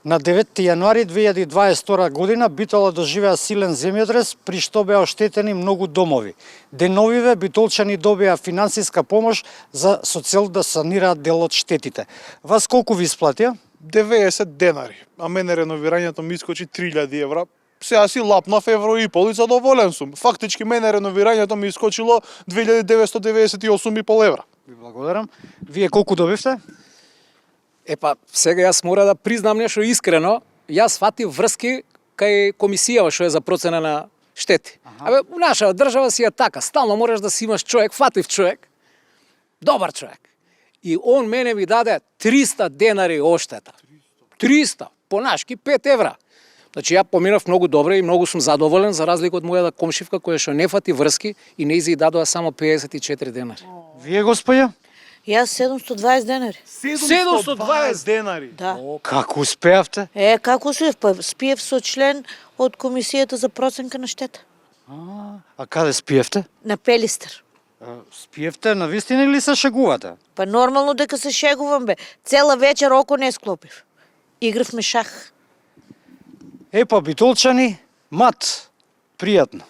На 9 јануари 2022 година Битола доживеа силен земјотрес, при што беа оштетени многу домови. Деновиве битолчани добија финансиска помош со цел да санираат дел од штетите. Вас колку ви исплатија? 90 денари, а мене реновирањето ми искочи 3000 евра. Сега си лапнав евро и пол и задоволен сум. Фактички мене реновирањето ми искочило 2998,5 евра. Ви благодарам. Вие колку добивте? Епа, сега јас мора да признам нешто искрено. Јас фатив врски кај комисијава што е за процена на штети. Абе, у наша држава си е така, стално можеш да си имаш човек, фатив човек, добар човек. И он мене ми даде 300 денари оштета. 300, по нашки 5 евра. Значи ја поминав многу добре и многу сум задоволен за разлика од мојата комшивка која што не фати врски и не изи дадоа само 54 денари. Вие, господја? Јас 720 денари. 720 денари? Да. Како успеавте? Како успеав? Па спиев со член од комисијата за проценка на штета. А каде спиевте? На Пелистер. Спиевте на вистина или се шегувате? Па нормално дека се шегувам бе. Цела вечер око не склопив. Игравме шах. Епа, битолчани, мат, пријатно.